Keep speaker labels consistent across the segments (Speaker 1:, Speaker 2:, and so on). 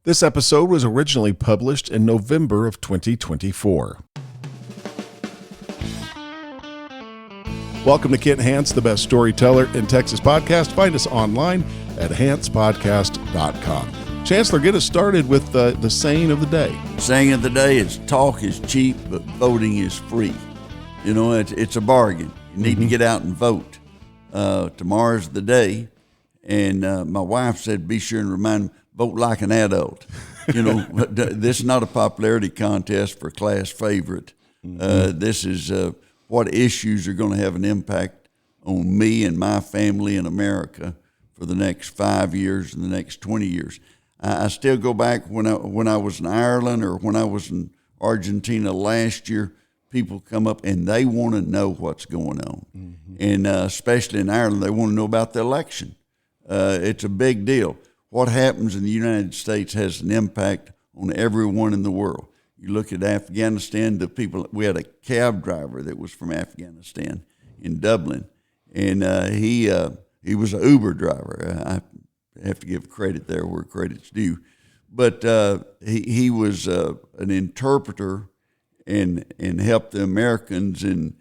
Speaker 1: This episode was originally published in November of 2024. Welcome to Kent Hance, the best storyteller in Texas podcast. Find us online at hancepodcast.com. Chancellor, get us started with the saying of the day.
Speaker 2: Saying of the day is talk is cheap, but voting is free. You know, it's a bargain. You need to get out and vote. Tomorrow's the day. And my wife said, be sure and remind me, vote like an adult. You know, this is not a popularity contest for class favorite. This is what issues are going to have an impact on me and my family in America for the next 5 years and the next 20 years. I still go back when I was in Ireland or when I was in Argentina last year, people come up and they want to know what's going on. And especially in Ireland, they want to know about the election. It's a big deal. What happens in the United States has an impact on everyone in the world. You look at Afghanistan, we had a cab driver that was from Afghanistan in Dublin, and he was an Uber driver. I have to give credit there where credit's due. But he was an interpreter and helped the Americans, and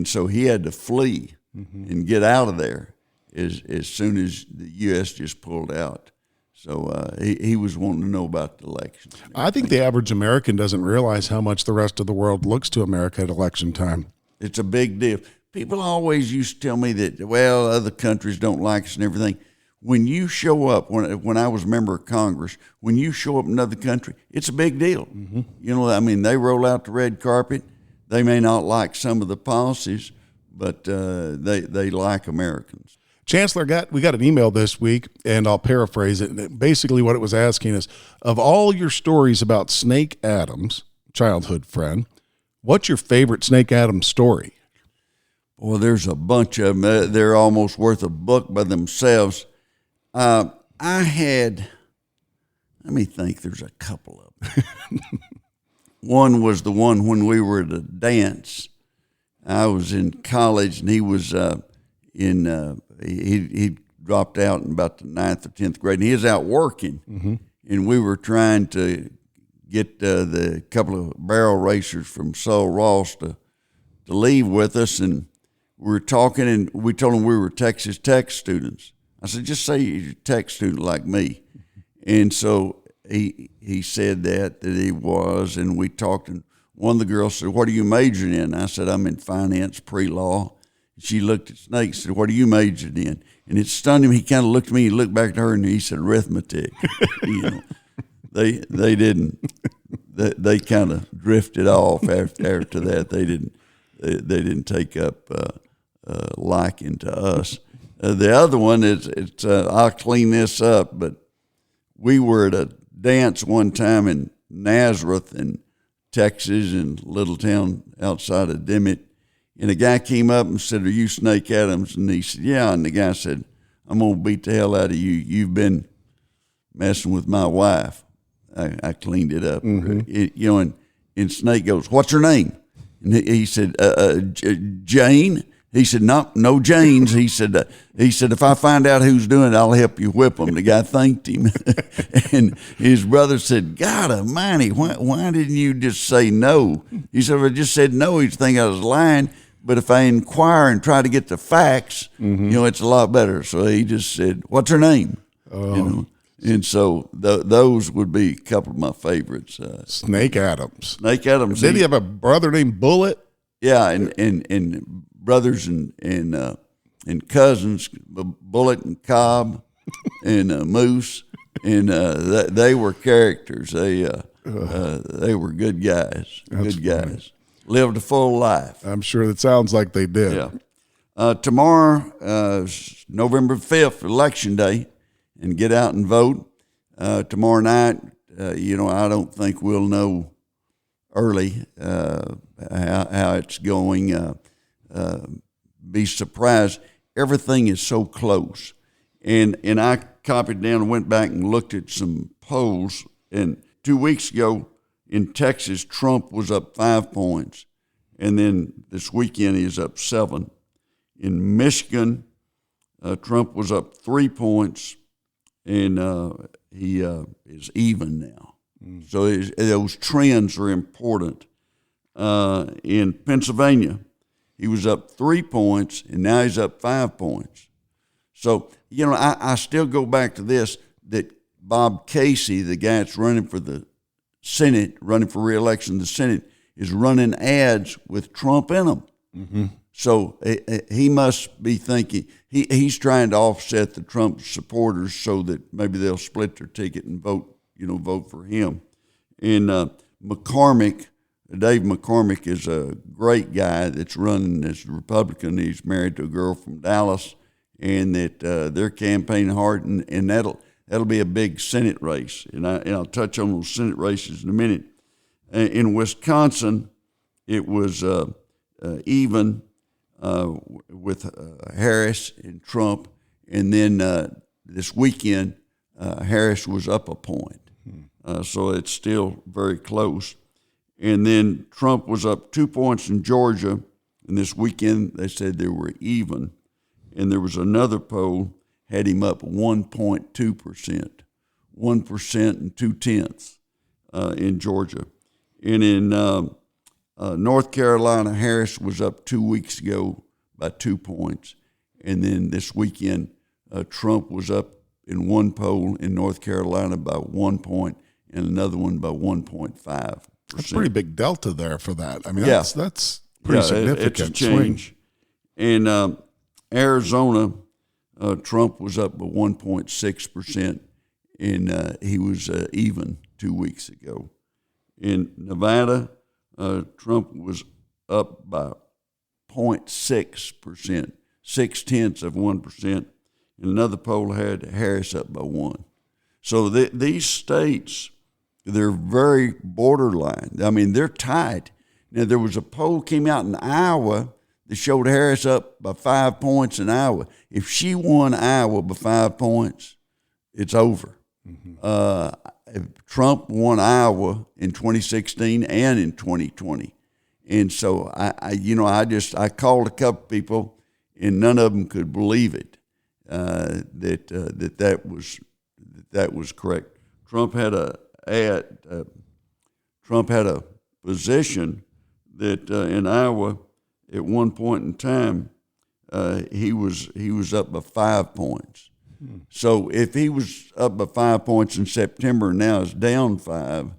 Speaker 2: so he had to flee and get out of there as soon as the U.S. just pulled out. So he was wanting to know about the election.
Speaker 1: I think the average American doesn't realize how much the rest of the world looks to America at election time.
Speaker 2: It's a big deal. People always used to tell me that, well, other countries don't like us and everything. When you show up, when I was a member of Congress, when you show up in another country, it's a big deal. You know, I mean, they roll out the red carpet. They may not like some of the policies, but they like Americans.
Speaker 1: Chancellor, we got an email this week, and I'll paraphrase it. And basically what it was asking is, of all your stories about Snake Adams, childhood friend, what's your favorite Snake Adams story?
Speaker 2: Well, there's a bunch of them. They're almost worth a book by themselves. Let me think, there's a couple of them. One was the one when we were at a dance. I was in college, and he was he dropped out in about the 9th or 10th grade, and he was out working, and we were trying to get the couple of barrel racers from Sul Ross to leave with us, and we were talking, and we told him we were Texas Tech students. I said, just say you're a Tech student like me. And so he said that he was, and we talked, and one of the girls said, what are you majoring in? I said, I'm in finance, pre-law. She looked at Snake and said, what are you majored in? And it stunned him. He kind of looked at me, he looked back at her, and he said, arithmetic. You know, they didn't, they kind of drifted off after that. They didn't take up liking to us. The other one is, I'll clean this up, but we were at a dance one time in Nazareth in Texas, in a little town outside of Dimmitt. And a guy came up and said, are you Snake Adams? And he said, yeah. And the guy said, I'm going to beat the hell out of you. You've been messing with my wife. I cleaned it up. And Snake goes, what's her name? And he said, Jane. He said, no Janes. He said, if I find out who's doing it, I'll help you whip them. The guy thanked him. And his brother said, God almighty, why didn't you just say no? He said, if I just said no, he'd think I was lying. But if I inquire and try to get the facts, it's a lot better. So he just said, what's her name? You know? And so those would be a couple of my favorites.
Speaker 1: Snake Adams.
Speaker 2: Snake Adams.
Speaker 1: Did he have a brother named Bullet?
Speaker 2: Yeah, and brothers and cousins, Bullet and Cobb and Moose, and they were characters. They were good guys.
Speaker 1: That's
Speaker 2: good guys. Funny. Lived a full life.
Speaker 1: I'm sure that sounds like they did.
Speaker 2: Yeah. Tomorrow, November 5th, Election Day, and get out and vote. Tomorrow night, I don't think we'll know early how it's going. Be surprised. Everything is so close. And I copied down and went back and looked at some polls. And 2 weeks ago in Texas, Trump was up 5 points. And then this weekend he is up 7. In Michigan, Trump was up 3 points. And is even now. So those trends are important. In Pennsylvania, he was up 3 points, and now he's up 5 points. So, I still go back to this, that Bob Casey, the guy that's running for the Senate, running for re-election in the Senate, is running ads with Trump in them. Mm-hmm. So he must be thinking, he's trying to offset the Trump supporters so that maybe they'll split their ticket and vote for him. And McCormick, Dave McCormick, is a great guy that's running as a Republican. He's married to a girl from Dallas, and that they're campaigning hard, and that'll be a big Senate race. And I'll touch on those Senate races in a minute. In Wisconsin, it was even with Harris and Trump, and then this weekend, Harris was up a point. So it's still very close. And then Trump was up 2 points in Georgia, and this weekend they said they were even. And there was another poll had him up 1.2%, 1% and 0.2 in Georgia. And in North Carolina, Harris was up 2 weeks ago by 2 points. And then this weekend, Trump was up in one poll in North Carolina by 1 point and another one by 1.5%.
Speaker 1: That's a pretty big delta there for that. I mean, that's pretty significant.
Speaker 2: It's a change.
Speaker 1: Swing.
Speaker 2: And Arizona, Trump was up by 1.6%, and he was even 2 weeks ago. In Nevada, Trump was up by 0.6%, 0.6%. And another poll had Harris up by 1. So these states, they're very borderline. I mean, they're tight. Now, there was a poll came out in Iowa that showed Harris up by 5 points in Iowa. If she won Iowa by 5 points, it's over. Mm-hmm. Trump won Iowa in 2016 and in 2020. And so I called a couple people, and none of them could believe it, that was correct. Trump had a position that in Iowa at one point in time he was up by 5 points. So if he was up by 5 points in September and now is down 5,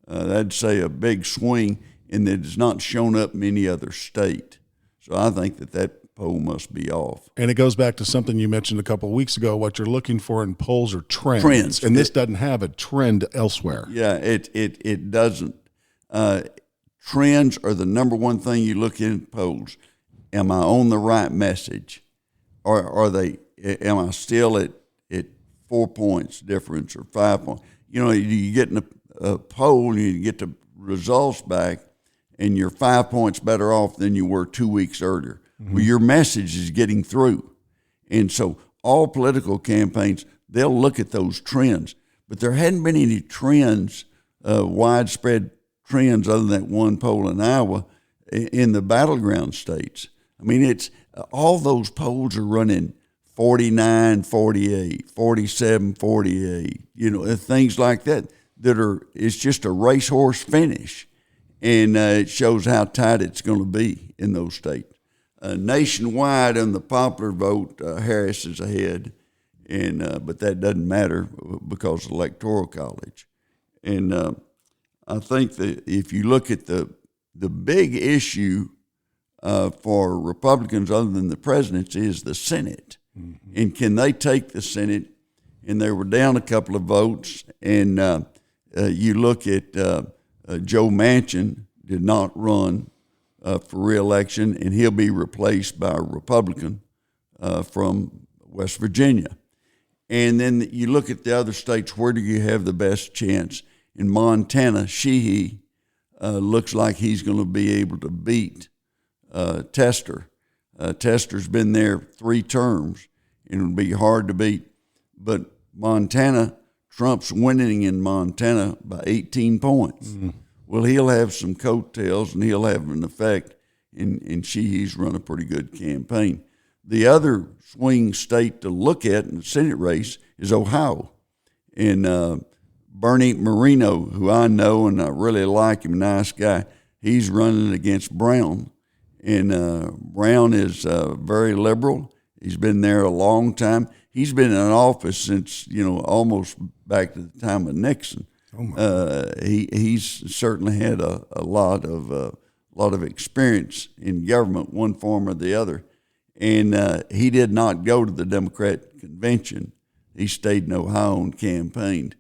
Speaker 2: that'd say a big swing, and that has not shown up in any other state. So I think that poll must be off.
Speaker 1: And it goes back to something you mentioned a couple of weeks ago. What you're looking for in polls are trends. And this doesn't have a trend elsewhere.
Speaker 2: Yeah, it doesn't. Trends are the number one thing you look in polls. Am I on the right message? Or am I still at 4 points difference or 5 points? You get in a poll and you get the results back, and you're 5 points better off than you were 2 weeks earlier. Mm-hmm. Well, your message is getting through. And so all political campaigns, they'll look at those trends. But there hadn't been any trends, widespread trends other than that one poll in Iowa in the battleground states. I mean, it's all those polls are running 49, 48, 47, 48, things like that it's just a racehorse finish. And it shows how tight it's going to be in those states. Nationwide, on the popular vote, Harris is ahead, but that doesn't matter because of the Electoral College. And I think that if you look at the big issue for Republicans other than the presidency is the Senate. Mm-hmm. And can they take the Senate? And they were down a couple of votes, and you look at Joe Manchin did not run for re-election, and he'll be replaced by a Republican from West Virginia. And then you look at the other states, where do you have the best chance? In Montana, Sheehy looks like he's going to be able to beat Tester. Tester's been there 3 terms, and it'll be hard to beat. But Montana, Trump's winning in Montana by 18 points. Mm-hmm. Well, he'll have some coattails, and he'll have an effect, and Sheehy's run a pretty good campaign. The other swing state to look at in the Senate race is Ohio. And Bernie Moreno, who I know and I really like him, nice guy, he's running against Brown. And Brown is very liberal. He's been there a long time. He's been in office since, almost back to the time of Nixon. He's certainly had a lot of experience in government, one form or the other. And he did not go to the Democrat convention. He stayed in Ohio and campaigned.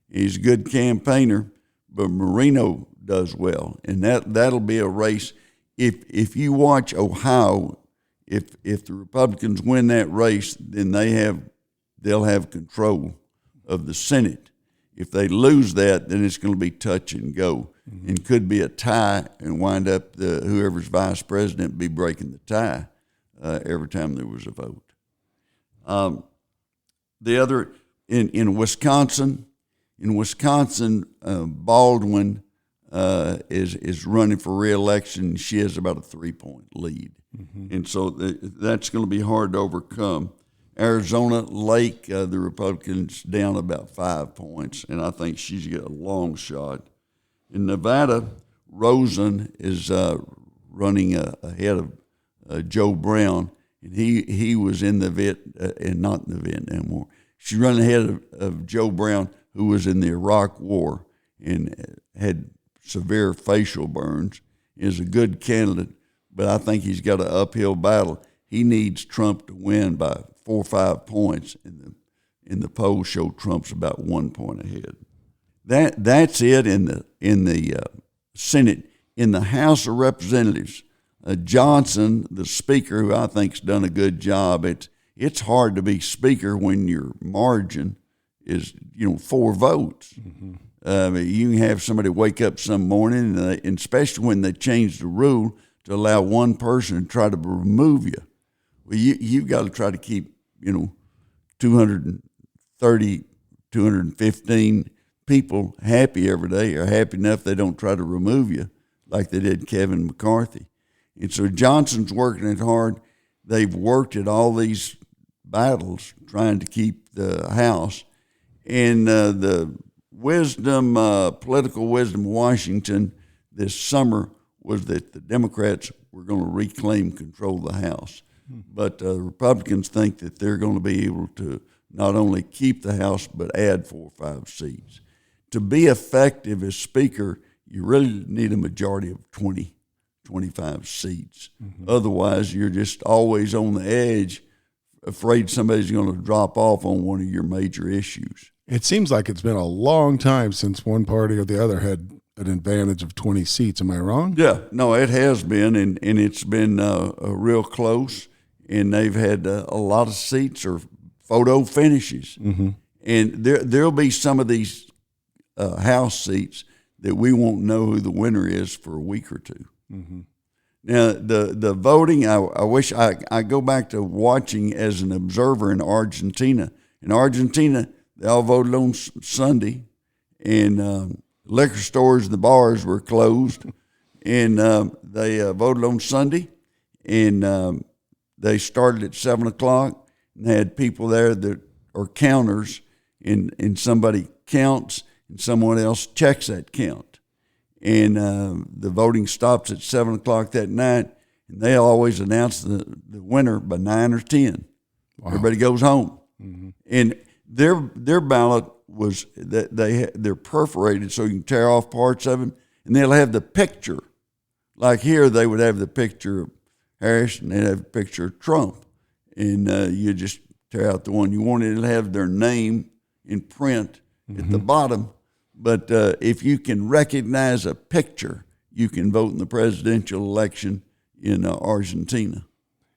Speaker 2: He's a good campaigner, but Moreno does well, and that'll be a race. If you watch Ohio, if the Republicans win that race, then they'll have control of the Senate. If they lose that, then it's going to be touch and go, and could be a tie and wind up whoever's vice president be breaking the tie every time there was a vote. The other in Wisconsin, Baldwin is running for re-election. She has about a 3-point lead, and so that's going to be hard to overcome. Arizona, Lake, the Republicans down about 5 points, and I think she's got a long shot. In Nevada, Rosen is running ahead of Joe Brown, and he was in the and not in the vet anymore. She's running ahead of Joe Brown, who was in the Iraq War and had severe facial burns. Is a good candidate, but I think he's got an uphill battle. He needs Trump to win by 4 or 5 points, and the polls show Trump's about 1 point ahead. That's it in the Senate. In the House of Representatives, Johnson, the Speaker, who I think's done a good job. It's hard to be Speaker when your margin is 4 votes. You can have somebody wake up some morning, and especially when they change the rule to allow one person to try to remove you. Well, you've got to try to keep 230, 215 people happy every day, or happy enough they don't try to remove you like they did Kevin McCarthy. And so Johnson's working it hard. They've worked at all these battles trying to keep the House. And the political wisdom of Washington this summer was that the Democrats were going to reclaim control of the House. But Republicans think that they're going to be able to not only keep the House but add 4 or 5 seats. To be effective as Speaker, you really need a majority of 20, 25 seats. Otherwise, you're just always on the edge, afraid somebody's going to drop off on one of your major issues.
Speaker 1: It seems like it's been a long time since one party or the other had an advantage of 20 seats. Am I wrong?
Speaker 2: Yeah, no, it has been, and it's been real close, and they've had a lot of seats or photo finishes. And there'll be some of these House seats that we won't know who the winner is for a week or two. Now, the voting, I wish I go back to watching as an observer in Argentina. In Argentina, they all voted on Sunday, and liquor stores and the bars were closed, and they voted on Sunday, and they started at 7 o'clock, and they had people there that are counters, and somebody counts, and someone else checks that count. And the voting stops at 7 o'clock that night, and they always announce the winner by 9 or 10. Wow. Everybody goes home. And their ballot was that they're perforated so you can tear off parts of them, and they'll have the picture. Like here, they would have the picture of Harris, and they'd have a picture of Trump, and you just tear out the one you wanted. It'll have their name in print at the bottom. But if you can recognize a picture, you can vote in the presidential election in Argentina.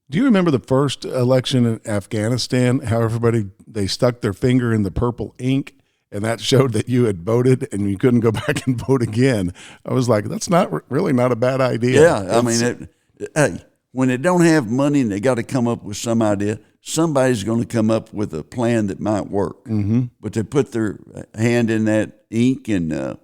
Speaker 1: Do you remember the first election in Afghanistan, how they stuck their finger in the purple ink, and that showed that you had voted and you couldn't go back and vote again? I was like, that's really not a bad idea.
Speaker 2: Yeah, I mean, hey, when they don't have money and they got to come up with some idea, somebody's going to come up with a plan that might work. But they put their hand in that ink, and what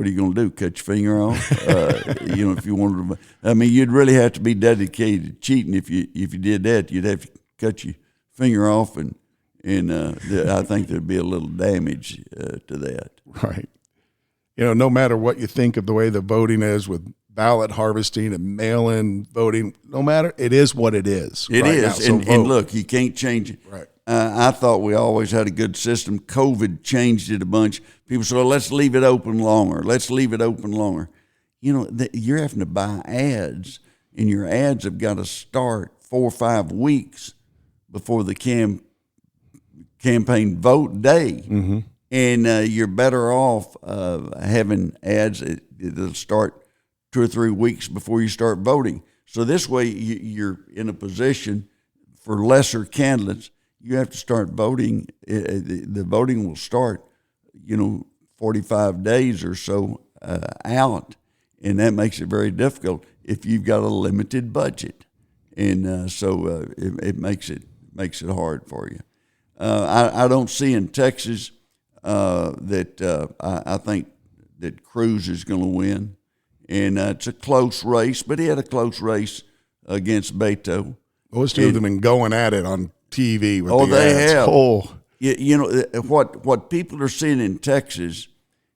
Speaker 2: are you going to do? Cut your finger off? If you wanted to, you'd really have to be dedicated to cheating. If you did that, you'd have to cut your finger off and And I think there'd be a little damage to that.
Speaker 1: Right. No matter what you think of the way the voting is with ballot harvesting and mail-in voting, no matter, it is what it is.
Speaker 2: It
Speaker 1: right
Speaker 2: is,
Speaker 1: now. So
Speaker 2: and look, you can't change it.
Speaker 1: Right.
Speaker 2: I thought we always had a good system. COVID changed it a bunch. People said, well, let's leave it open longer. Let's leave it open longer. You're having to buy ads, and your ads have got to start 4 or 5 weeks before the campaign vote day. Mm-hmm. And you're better off having ads that'll start 2 or 3 weeks before you start voting. So this way you're in a position for lesser candidates. You have to start voting. The voting will start, 45 days or so out, and that makes it very difficult if you've got a limited budget, and so it makes it hard for you. I don't see in Texas that I think that Cruz is going to win, and it's a close race, but he had a close race against Beto.
Speaker 1: Those two have been going at it on TV with the
Speaker 2: they
Speaker 1: ads.
Speaker 2: have.
Speaker 1: Oh.
Speaker 2: What people are seeing in Texas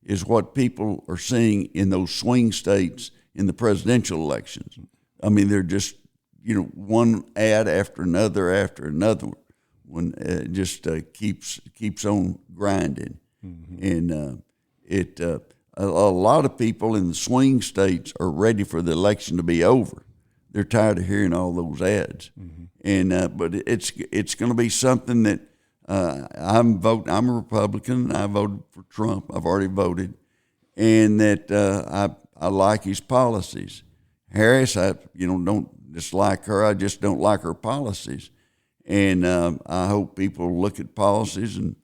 Speaker 2: is what people are seeing in those swing states in the presidential elections. I mean, they're just one ad after another one just keeps on grinding, mm-hmm. And a lot of people in the swing states are ready for the election to be over. They're tired of hearing all those ads, mm-hmm. And but it's going to be something that I'm a Republican. I voted for Trump. I've already voted, and that I like his policies. Harris, I don't dislike her. I just don't like her policies, and I hope people look at policies, and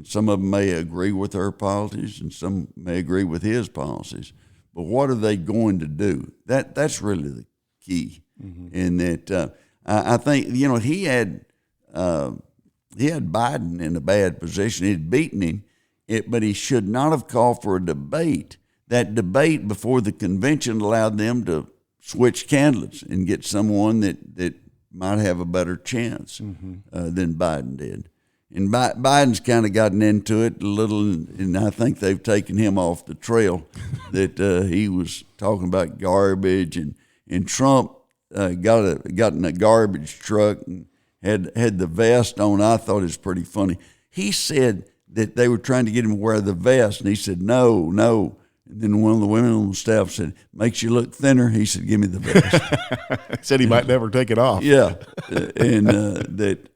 Speaker 2: some of them may agree with her policies, and some may agree with his policies. But what are they going to do? That's really the key, mm-hmm. In that I think he had Biden in a bad position. He'd beaten him, but he should not have called for a debate. That debate before the convention allowed them to switch candidates and get someone that might have a better chance, mm-hmm. Than Biden did. And Biden's kind of gotten into it a little, and I think they've taken him off the trail. That he was talking about garbage, and Trump got in a garbage truck and had the vest on. I thought it was pretty funny. He said that they were trying to get him to wear the vest, and he said, no. And then one of the women on the staff said, makes you look thinner. He said, give me the vest.
Speaker 1: He said he might never take it off.
Speaker 2: Yeah. And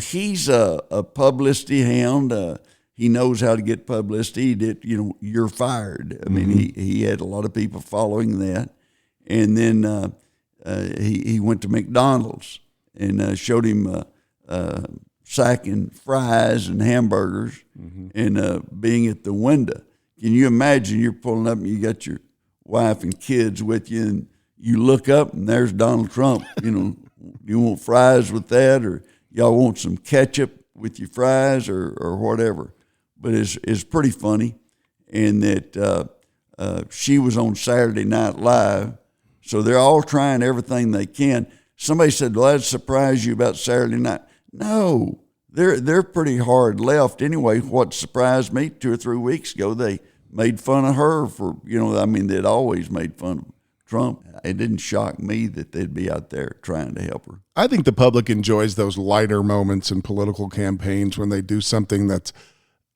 Speaker 2: he's a publicity hound. He knows how to get publicity. He did, you're fired. I mean, mm-hmm. he had a lot of people following that. And then he went to McDonald's and showed him sacking fries and hamburgers, mm-hmm. and being at the window. Can you imagine you're pulling up and you got your wife and kids with you, and you look up and there's Donald Trump. You want fries with that, or y'all want some ketchup with your fries, or whatever. But it's pretty funny, and that she was on Saturday Night Live, so they're all trying everything they can. Somebody said, well, that surprised you about Saturday night. No, they're pretty hard left anyway. What surprised me 2 or 3 weeks ago, they made fun of her for, they'd always made fun of Trump. It didn't shock me that they'd be out there trying to help her.
Speaker 1: I think the public enjoys those lighter moments in political campaigns when they do something that's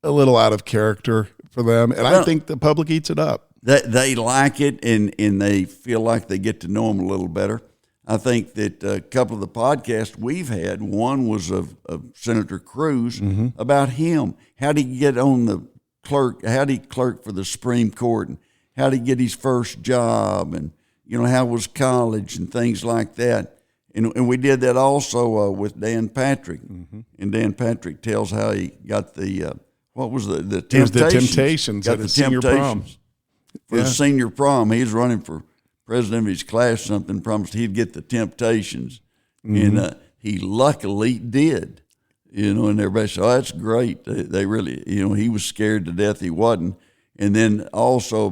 Speaker 1: a little out of character for them, and I think the public eats it up.
Speaker 2: They like it, and they feel like they get to know them a little better. I think that a couple of the podcasts we've had, one was of Senator Cruz, mm-hmm. about him. How did he get on the clerk? How did he clerk for the Supreme Court? And how did he get his first job? And, how was college and things like that? And we did that also with Dan Patrick. Mm-hmm. And Dan Patrick tells how he got the, what was the Temptations?
Speaker 1: It was the Temptations at his senior prom.
Speaker 2: For the senior prom, he was running for president of his class, something, promised he'd get the Temptations. Mm-hmm. And he luckily did, and everybody said, oh, that's great. They really, he was scared to death he wasn't. And then also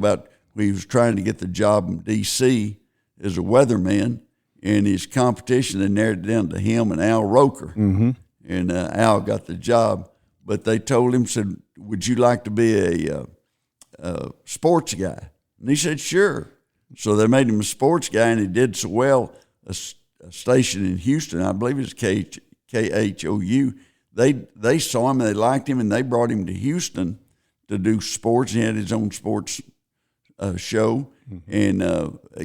Speaker 2: he was trying to get the job in D.C. as a weatherman, and his competition, they narrowed it down to him and Al Roker. Mm-hmm. and Al got the job. But they told him, said, "Would you like to be a sports guy?" And he said, "Sure." So they made him a sports guy, and he did so well. A station in Houston, I believe it's KHOU. They saw him, they liked him, and they brought him to Houston to do sports. He had his own sports show, and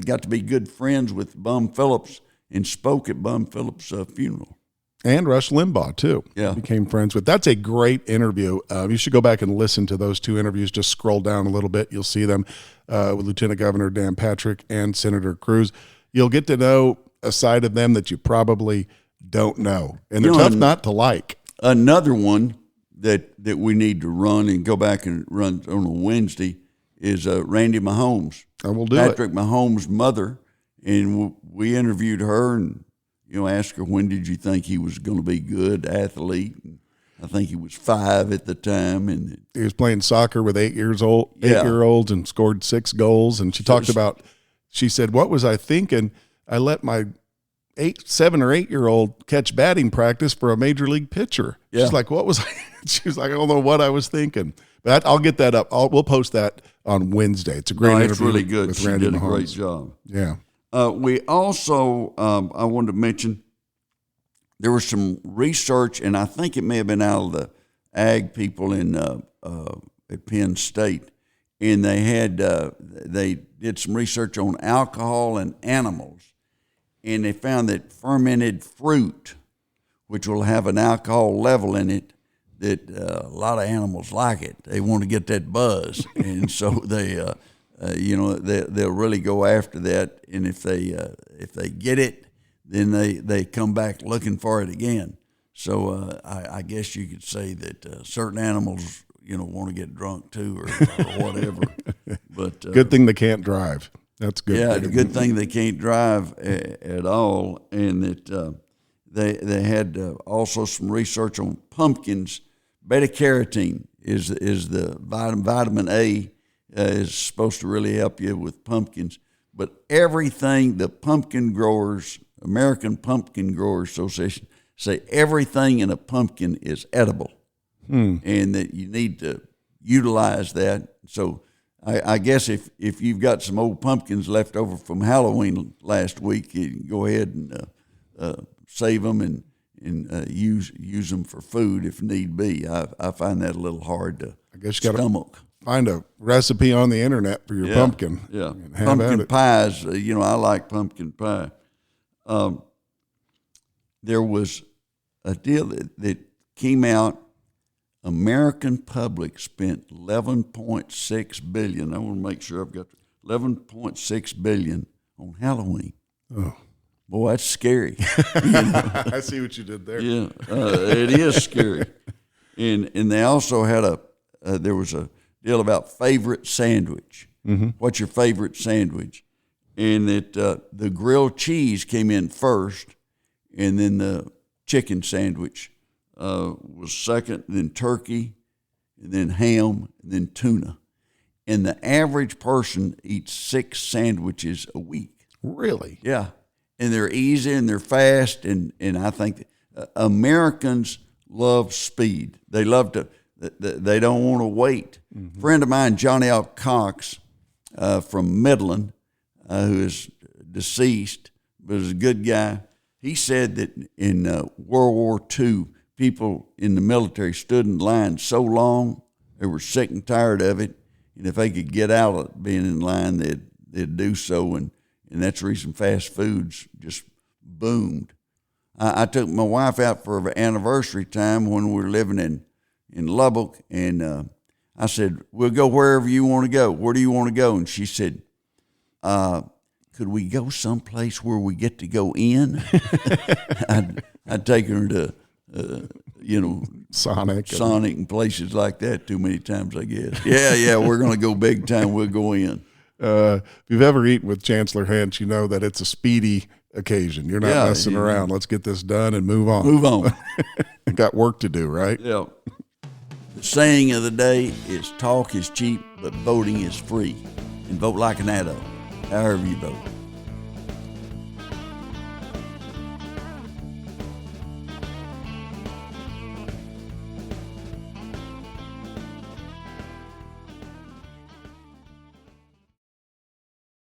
Speaker 2: got to be good friends with Bum Phillips and spoke at Bum Phillips' funeral.
Speaker 1: And Rush Limbaugh, too.
Speaker 2: Yeah.
Speaker 1: Became friends with. That's a great interview. You should go back and listen to those two interviews. Just scroll down a little bit. You'll see them with Lieutenant Governor Dan Patrick and Senator Cruz. You'll get to know a side of them that you probably don't know. And they're tough not to like.
Speaker 2: Another one that we need to run and go back and run on a Wednesday is Randy Mahomes.
Speaker 1: I will do
Speaker 2: Patrick Mahomes' mother. And we interviewed her and asked her, when did you think he was going to be good athlete? And I think he was 5 at the time, and
Speaker 1: he was playing soccer with 8-year-olds and scored 6 goals. And she talked about, she said, "What was I thinking? I let my 7 or 8-year-old catch batting practice for a major league pitcher." Yeah. She's like, "What was I?" She was like, "I don't know what I was thinking." But I'll get that up. We'll post that on Wednesday. It's a great interview.
Speaker 2: It's really good.
Speaker 1: With
Speaker 2: she
Speaker 1: Randy
Speaker 2: did
Speaker 1: Mahomes.
Speaker 2: a great job.
Speaker 1: Yeah.
Speaker 2: We also, I wanted to mention, there was some research, and I think it may have been out of the ag people at Penn State, and they did some research on alcohol and animals, and they found that fermented fruit, which will have an alcohol level in it, that a lot of animals like it. They want to get that buzz, and so they'll really go after that. And if they get it, then they come back looking for it again. So I guess you could say that certain animals, want to get drunk too, or whatever. But
Speaker 1: good thing they can't drive. That's good.
Speaker 2: Yeah, it's a good thing they can't drive at all. And that they had also some research on pumpkins. Beta carotene is the vitamin A. Is supposed to really help you with pumpkins. But everything the pumpkin growers, American Pumpkin Growers Association, say everything in a pumpkin is edible, and that you need to utilize that. So I guess if you've got some old pumpkins left over from Halloween last week, you can go ahead and save them and use them for food if need be. I find that a little hard to stomach.
Speaker 1: Find a recipe on the internet for your pumpkin.
Speaker 2: Yeah, pumpkin pies. I like pumpkin pie. There was a deal that came out. American public spent $11.6 billion. I want to make sure I've got $11.6 billion on Halloween.
Speaker 1: Oh,
Speaker 2: boy, that's scary.
Speaker 1: I see what you did there.
Speaker 2: Yeah, it is scary. And they also had there was a deal about favorite sandwich. Mm-hmm. What's your favorite sandwich? And that the grilled cheese came in first, and then the chicken sandwich was second, then turkey, and then ham, and then tuna. And the average person eats 6 sandwiches a week.
Speaker 1: Really?
Speaker 2: Yeah. And they're easy and they're fast, and I think Americans love speed. They love to. They don't want to wait. Mm-hmm. A friend of mine, Johnny L. Cox from Midland, who is deceased, but is a good guy, he said that in World War II, people in the military stood in line so long, they were sick and tired of it, and if they could get out of being in line, they'd do so, and that's the reason fast foods just boomed. I took my wife out for an anniversary time when we were living in Lubbock, and I said, "We'll go wherever you want to go. Where do you want to go?" And she said, "Could we go someplace where we get to go in?" I'd taken her to,
Speaker 1: Sonic
Speaker 2: and places like that too many times, I guess. Yeah, we're going to go big time. We'll go in.
Speaker 1: If you've ever eaten with Chancellor Hance, you know that it's a speedy occasion. You're not messing around. Let's get this done and move on. Got work to do, right?
Speaker 2: Yeah. The saying of the day is talk is cheap, but voting is free. And vote like an adult, however you vote.